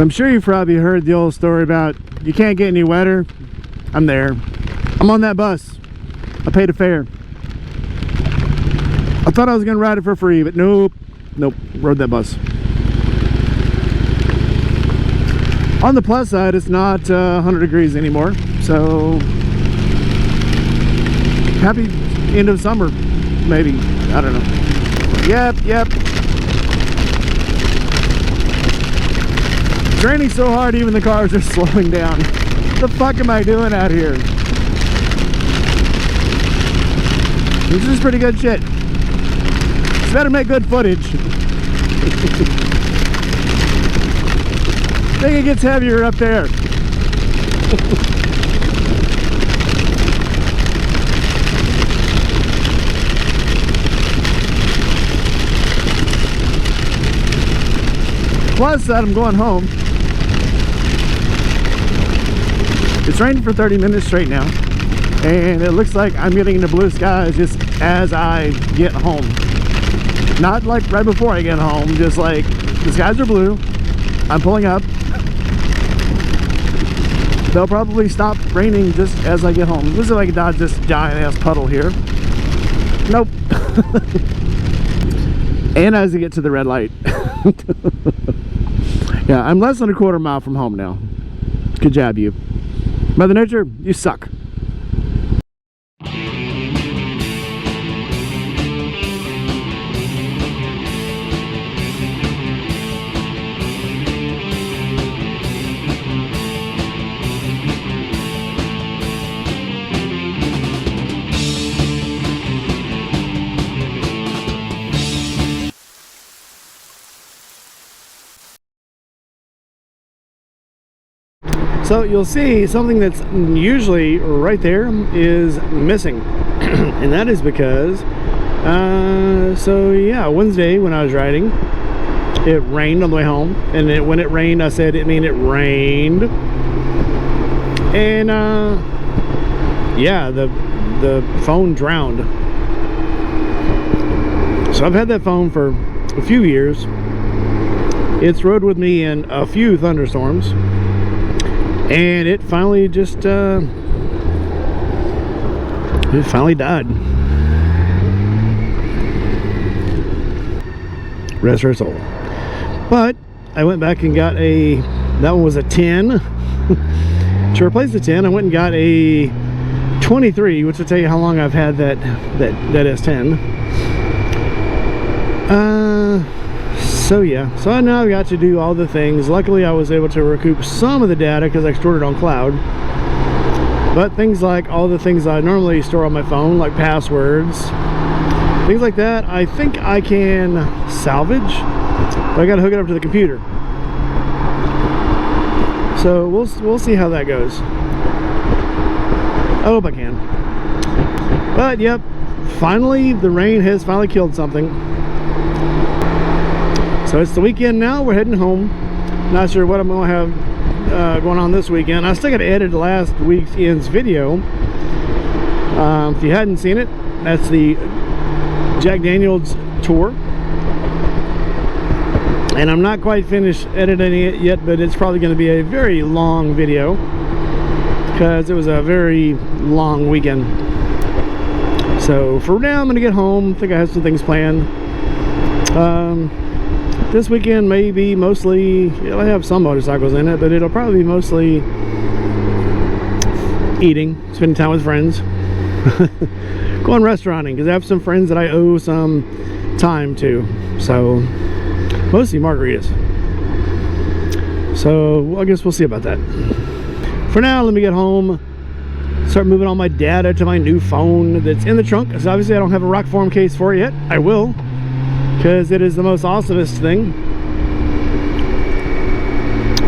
So I'm sure you've probably heard the old story about you can't get any wetter. I'm there. I'm on that bus. I paid a fare. I thought I was gonna ride it for free, but nope. Nope, rode that bus. On the plus side, it's not 100 degrees anymore, so happy end of summer, maybe. I don't know. Yep. It's raining so hard, even the cars are slowing down. What the fuck am I doing out here? This is pretty good shit. Just better make good footage. I think it gets heavier up there. Plus that I'm going home. It's raining for 30 minutes straight now, and it looks like I'm getting into blue skies just as I get home. Not like right before I get home, just like the skies are blue. I'm pulling up. They'll probably stop raining just as I get home. This is like I dodge this giant ass puddle here. Nope. And as I get to the red light. Yeah, I'm less than a quarter mile from home now. Good job, you. Mother Nature, you suck. So you'll see something that's usually right there is missing. And that is because so yeah, Wednesday when I was riding, it rained on the way home, and when it rained, I said it rained, and yeah, the phone drowned. So I've had that phone for a few years. It's rode with me in a few thunderstorms, and it finally just it finally died. Rest her soul. But I went back and got that one was a 10. To replace the 10, I went and got a 23, which will tell you how long I've had that S10. So yeah, so I now got to do all the things. Luckily I was able to recoup some of the data because I stored it on cloud, but things like all the things I normally store on my phone, like passwords, things like that, I think I can salvage, but I gotta hook it up to the computer. So we'll see how that goes. I hope I can. But yep, finally the rain has finally killed something. So it's the weekend now, we're heading home. Not sure what I'm going to have going on this weekend. I still got to edit last weekend's video. If you hadn't seen it, that's the Jack Daniels tour. And I'm not quite finished editing it yet, but it's probably going to be a very long video because it was a very long weekend. So for now, I'm going to get home. I think I have some things planned. This weekend may be mostly, it'll have some motorcycles in it, but it'll probably be mostly eating, spending time with friends, going restauranting, because I have some friends that I owe some time to, so mostly margaritas. So I guess we'll see about that. For now, let me get home, start moving all my data to my new phone that's in the trunk, because obviously I don't have a rock form case for it yet. I will, because it is the most awesomest thing.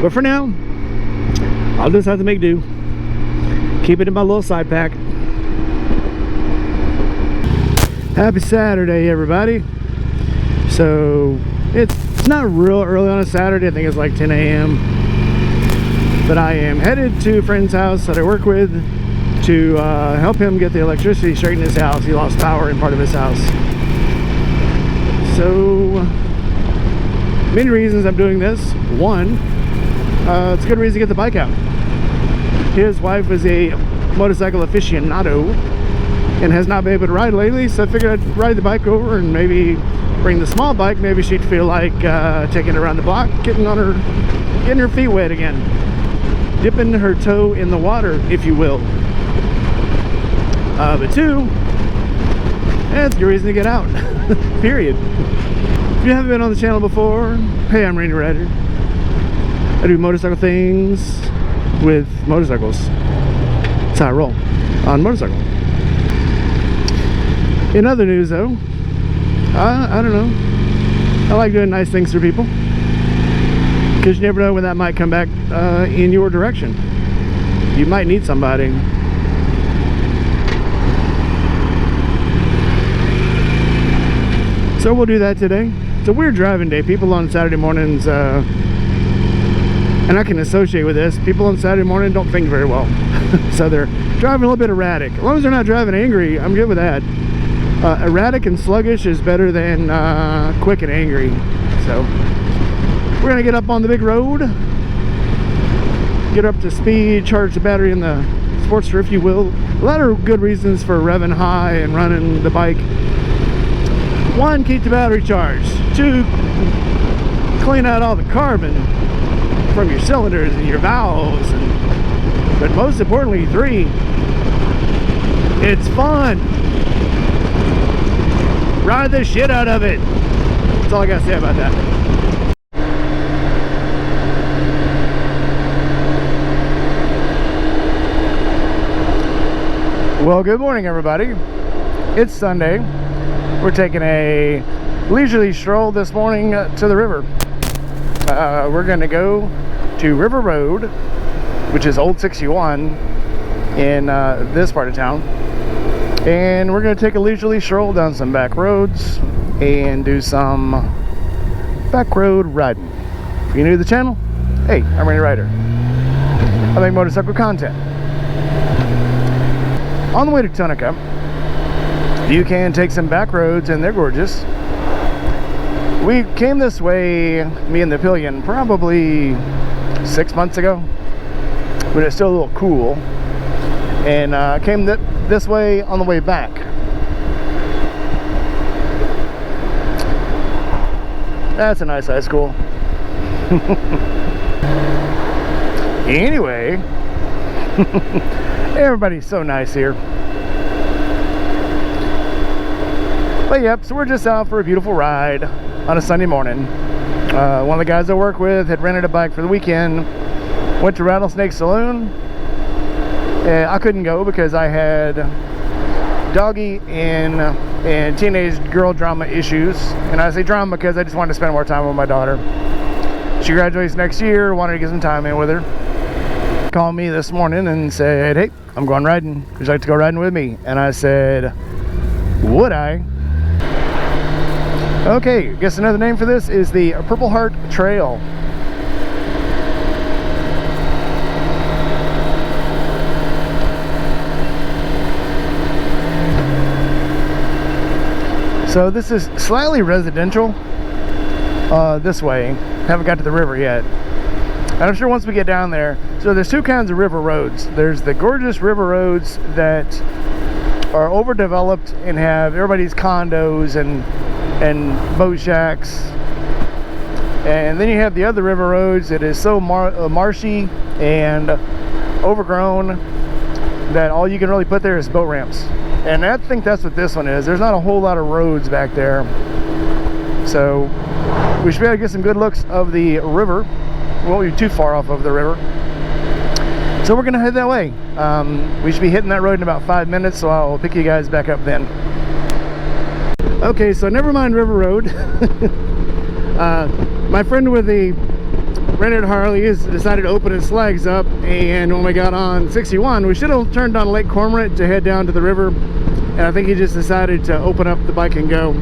But for now, I'll just have to make do. Keep it in my little side pack. Happy Saturday, everybody. So it's not real early on a Saturday. I think it's like 10 a.m. But I am headed to a friend's house that I work with to help him get the electricity straight in his house. He lost power in part of his house. So many reasons I'm doing this. One, it's a good reason to get the bike out. His wife is a motorcycle aficionado and has not been able to ride lately, so I figured I'd ride the bike over and maybe bring the small bike. Maybe she'd feel like taking it around the block, getting her feet wet again, dipping her toe in the water, if you will. But two, it's a good reason to get out. Period. If you haven't been on the channel before, hey, I'm Rainy Rider. I do motorcycle things with motorcycles. That's how I roll on motorcycle. In other news though, I don't know, I like doing nice things for people, because you never know when that might come back in your direction. You might need somebody. So we'll do that today. It's a weird driving day. People on Saturday mornings, and I can associate with this, people on Saturday morning don't think very well. So they're driving a little bit erratic. As long as they're not driving angry, I'm good with that. Erratic and sluggish is better than quick and angry. So we're gonna get up on the big road, get up to speed, charge the battery in the Sportster, if you will. A lot of good reasons for revving high and running the bike. One, keep the battery charged. Two, clean out all the carbon from your cylinders and your valves, but most importantly, three, it's fun. Ride the shit out of it. That's all I gotta say about that. Well, good morning everybody. It's Sunday. We're taking a leisurely stroll this morning to the river. We're gonna go to River Road, which is Old 61 in this part of town, and we're gonna take a leisurely stroll down some back roads and do some back road riding. If you're new to the channel, hey, I'm Rainy Rider. I make motorcycle content. On the way to Tunica, you can take some back roads, and they're gorgeous. We came this way, me and the Pillion, probably 6 months ago, but it's still a little cool, and came this way on the way back. That's a nice high school. Anyway, everybody's so nice here. But yep, so we're just out for a beautiful ride on a Sunday morning. One of the guys I work with had rented a bike for the weekend, went to Rattlesnake Saloon, and I couldn't go because I had doggy and teenage girl drama issues. And I say drama because I just wanted to spend more time with my daughter. She graduates next year, wanted to get some time in with her. Called me this morning and said, hey, I'm going riding. Would you like to go riding with me? And I said, would I? Okay, I guess another name for this is the Purple Heart Trail. So this is slightly residential this way. Haven't got to the river yet. And I'm sure once we get down there, so there's two kinds of river roads. There's the gorgeous river roads that are overdeveloped and have everybody's condos and boat shacks, and then you have the other river roads that is so marshy and overgrown that all you can really put there is boat ramps. And I think that's what this one is. There's not a whole lot of roads back there, so we should be able to get some good looks of the river. We won't be too far off of the river, so we're gonna head that way. We should be hitting that road in about 5 minutes, so I'll pick you guys back up then. Okay, so never mind River Road. My friend with the rented Harley has decided to open his legs up, and when we got on 61, we should have turned on Lake Cormorant to head down to the river, and I think he just decided to open up the bike and go.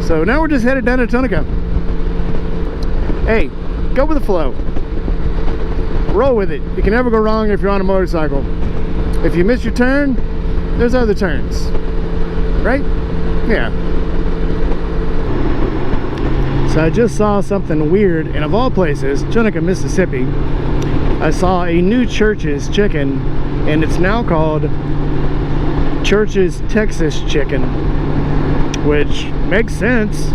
So now we're just headed down to Tunica. Hey, go with the flow. Roll with it. You can never go wrong if you're on a motorcycle. If you miss your turn, there's other turns. Right? Yeah. So I just saw something weird, and of all places, Tunica, Mississippi, I saw a new Church's chicken, and it's now called Church's Texas Chicken, which makes sense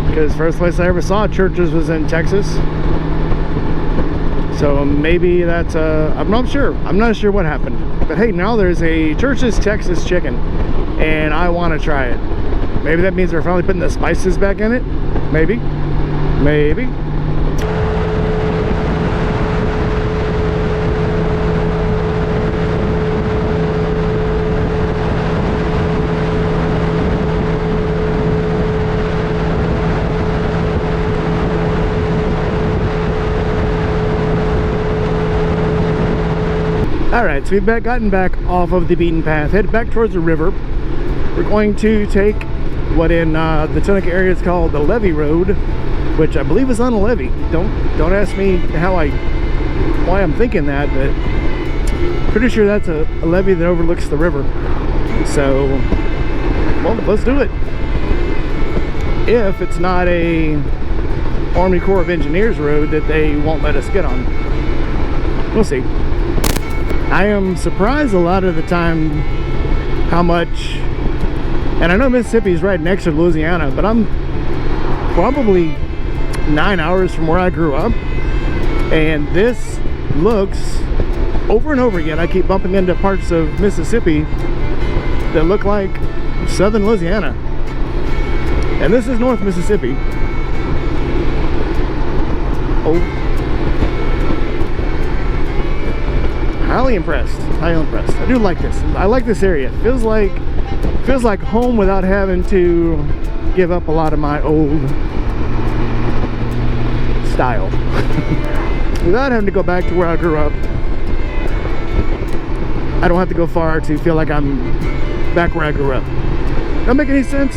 because first place I ever saw Church's was in Texas. So maybe that's I'm not sure what happened, but hey, now there's a Church's Texas Chicken and I want to try it. Maybe that means they're finally putting the spices back in it. Maybe Alright, so we've gotten back off of the beaten path, headed back towards the river. We're going to take what in the Tunica area is called the Levee Road, which I believe is on a levee. Don't ask me why I'm thinking that, but pretty sure that's a levee that overlooks the river. So, well, let's do it. If it's not a Army Corps of Engineers road that they won't let us get on. We'll see. I am surprised a lot of the time how much, and I know Mississippi is right next to Louisiana, but I'm probably 9 hours from where I grew up, and this looks, over and over again, I keep bumping into parts of Mississippi that look like southern Louisiana, and this is North Mississippi. Oh, highly impressed. I do like this. I like this area. It feels like home without having to give up a lot of my old style. Without having to go back to where I grew up. I don't have to go far to feel like I'm back where I grew up. That make any sense?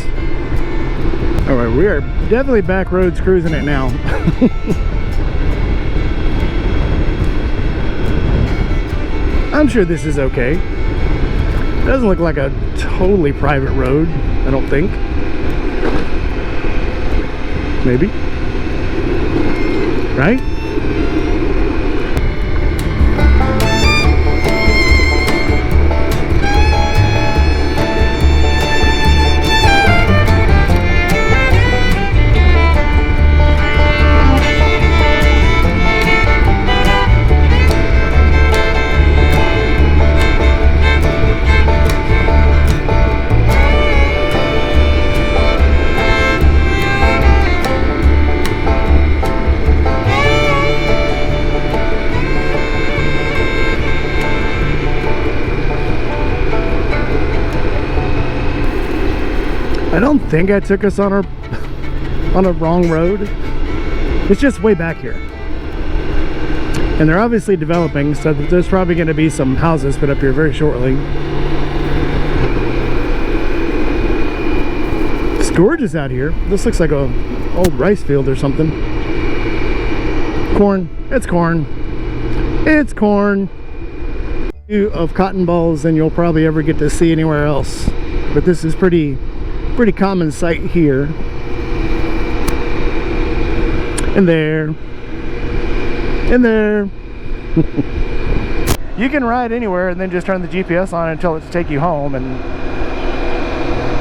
Alright, we are definitely back roads cruising it now. I'm sure this is okay. Doesn't look like a totally private road, I don't think. Maybe. Right? I don't think I took us on a wrong road. It's just way back here. And they're obviously developing, so there's probably going to be some houses put up here very shortly. It's gorgeous out here. This looks like a old rice field or something. Corn. It's corn. It's corn. Of cotton balls than you'll probably ever get to see anywhere else. But this is pretty common sight here. And there. And there. You can ride anywhere and then just turn the GPS on and tell it to take you home, and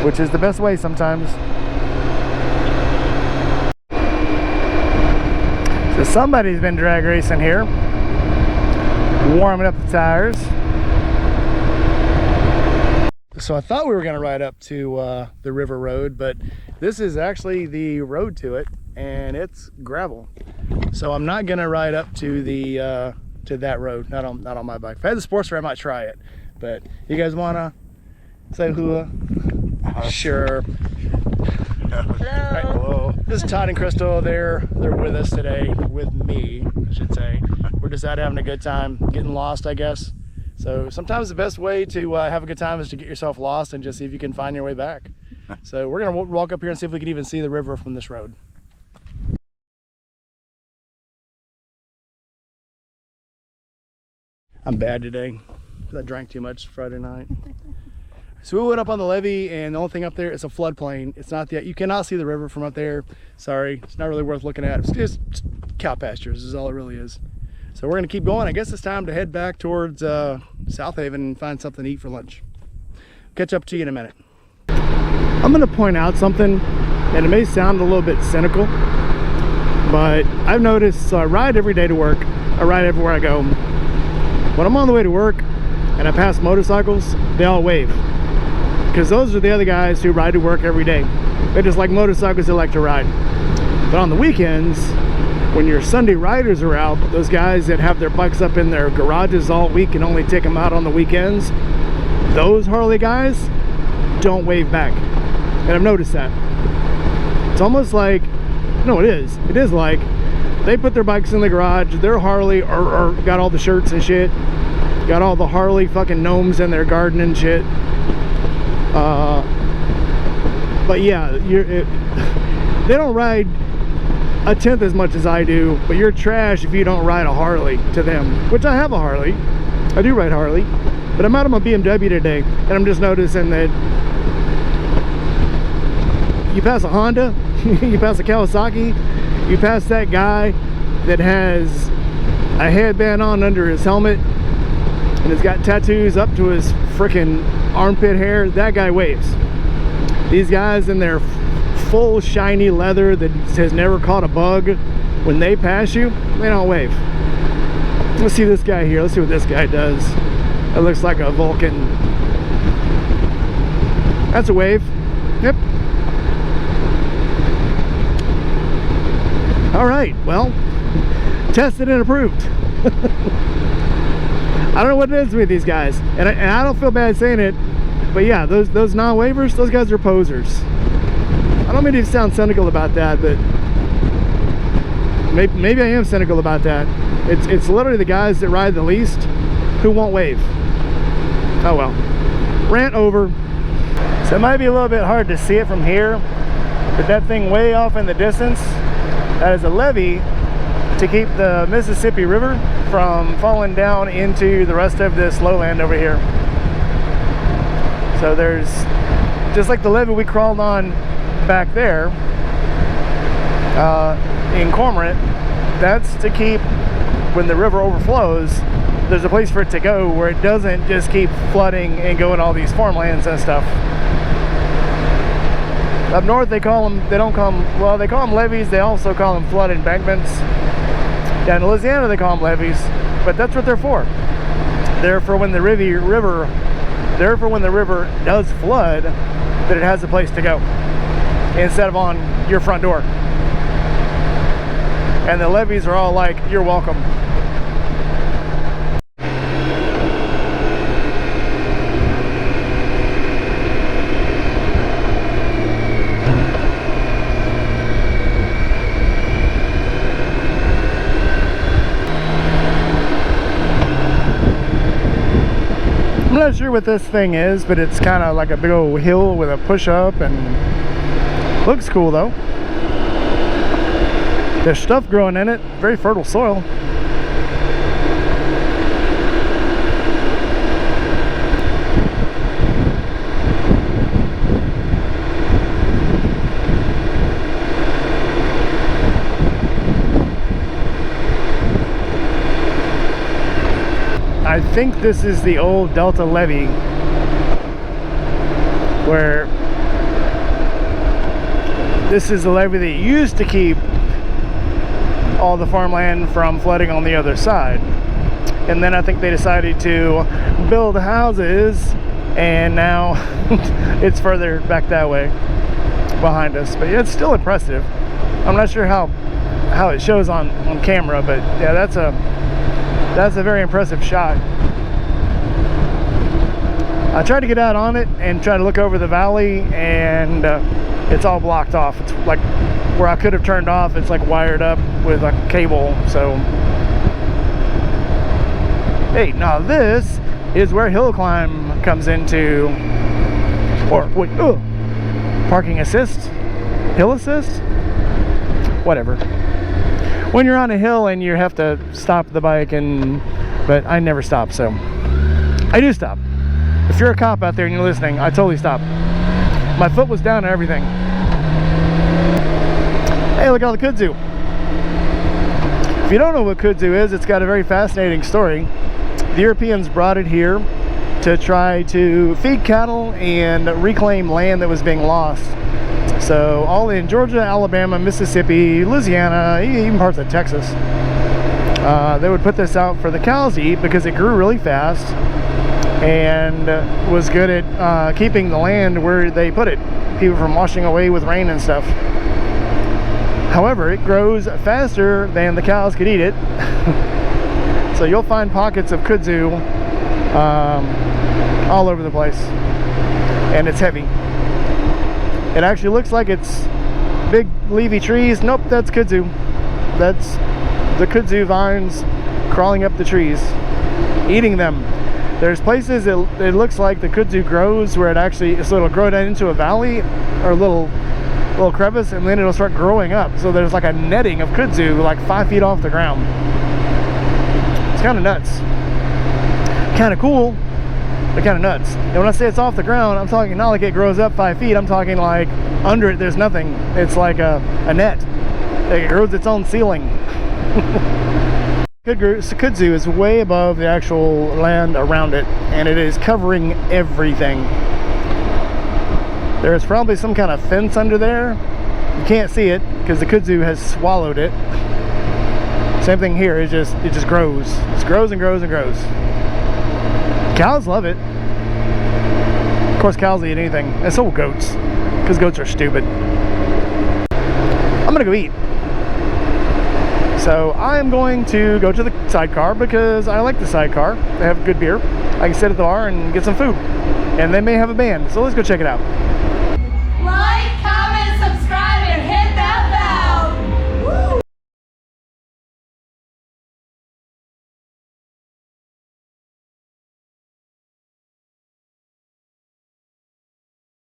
which is the best way sometimes. So somebody's been drag racing here, warming up the tires. So I thought we were going to ride up to the river road, but this is actually the road to it, and it's gravel. So I'm not going to ride up to the to that road. Not on my bike. If I had the sports car, I might try it. But you guys want to say hula? Sure. Hello. Right, hello. This is Todd and Crystal. They're with us today, with me, I should say. We're just out having a good time, getting lost, I guess. So sometimes the best way to have a good time is to get yourself lost and just see if you can find your way back. So we're gonna walk up here and see if we can even see the river from this road. I'm bad today because I drank too much Friday night. So we went up on the levee, and the only thing up there is a floodplain. It's not the, you cannot see the river from up there. Sorry, it's not really worth looking at. It's just cow pastures is all it really is. So we're gonna keep going. I guess it's time to head back towards South Haven and find something to eat for lunch. Catch up to you in a minute. I'm gonna point out something, and it may sound a little bit cynical, but I've noticed, so I ride every day to work. I ride everywhere I go. When I'm on the way to work and I pass motorcycles, they all wave. Because those are the other guys who ride to work every day. They just like motorcycles, they like to ride. But on the weekends, when your Sunday riders are out, those guys that have their bikes up in their garages all week and only take them out on the weekends, those Harley guys don't wave back. And I've noticed that. It's almost like, no, it is like they put their bikes in the garage, their Harley or got all the shirts and shit, got all the Harley fucking gnomes in their garden and shit. But yeah, they don't ride a tenth as much as I do, but you're trash if you don't ride a Harley to them, which I have a Harley. I do ride Harley, but I'm out on my BMW today, and I'm just noticing that you pass a Honda, you pass a Kawasaki, you pass that guy that has a headband on under his helmet and has got tattoos up to his freaking armpit hair, that guy waves. These guys in their full shiny leather that has never caught a bug, when they pass you, they don't wave. Let's see this guy here. Let's see what this guy does. It looks like a Vulcan. That's a wave. Yep. All right, well, tested and approved. I don't know what it is with these guys, and I don't feel bad saying it, but yeah, those non-wavers, those guys are posers. I don't mean to sound cynical about that, but maybe I am cynical about that. It's literally the guys that ride the least who won't wave. Oh well. Rant over. So it might be a little bit hard to see it from here, but that thing way off in the distance, that is a levee to keep the Mississippi River from falling down into the rest of this lowland over here. So there's, just like the levee we crawled on back there in Cormorant, that's to keep, when the river overflows, there's a place for it to go where it doesn't just keep flooding and go in all these farmlands and stuff. Up north they call them, they don't call them, well, they call them levees, they also call them flood embankments. Down in Louisiana they call them levees, but that's what they're for. They're for when the river does flood, that it has a place to go instead of on your front door. And the levees are all like, you're welcome. I'm not sure what this thing is, but it's kind of like a big old hill with a push-up, and looks cool though. There's stuff growing in it, very fertile soil. I think this is the old Delta levee, where this is the levee that used to keep all the farmland from flooding on the other side. And then I think they decided to build houses, and now it's further back that way behind us. But it's still impressive. I'm not sure how it shows on camera, but yeah, that's a very impressive shot. I tried to get out on it and try to look over the valley, and it's all blocked off. It's like where I could have turned off, it's like wired up with a cable. So hey, now this is where hill climb comes into, or wait, parking assist, hill assist, whatever. When you're on a hill and you have to stop the bike, but I never stop, so I do stop. If you're a cop out there and you're listening, I totally stopped. My foot was down and everything. Hey, look at all the kudzu. If you don't know what kudzu is, it's got a very fascinating story. The Europeans brought it here to try to feed cattle and reclaim land that was being lost. So all in Georgia, Alabama, Mississippi, Louisiana, even parts of Texas, they would put this out for the cows to eat because it grew really fast and was good at keeping the land where they put it, keep it from washing away with rain and stuff. However, it grows faster than the cows could eat it. So you'll find pockets of kudzu all over the place, and it's heavy. It actually looks like it's big leafy trees. Nope, that's kudzu. That's the kudzu vines crawling up the trees, eating them. There's places it looks like the kudzu grows where it actually, so it'll grow down into a valley or a little crevice, and then it'll start growing up. So there's like a netting of kudzu like 5 feet off the ground. It's kind of nuts. Kind of cool, but kind of nuts. And when I say it's off the ground, I'm talking not like it grows up 5 feet. I'm talking like under it there's nothing. It's like a net. Like it grows its own ceiling. Kudzu is way above the actual land around it, and it is covering everything. There's probably some kind of fence under there. You can't see it because the kudzu has swallowed it. Same thing here. It just grows. It just grows and grows and grows. Cows love it. Of course, cows eat anything, and so will goats, because goats are stupid. I'm gonna go eat. So I'm going to go to the sidecar because I like the sidecar. They have good beer. I can sit at the bar and get some food, and they may have a band. So let's go check it out.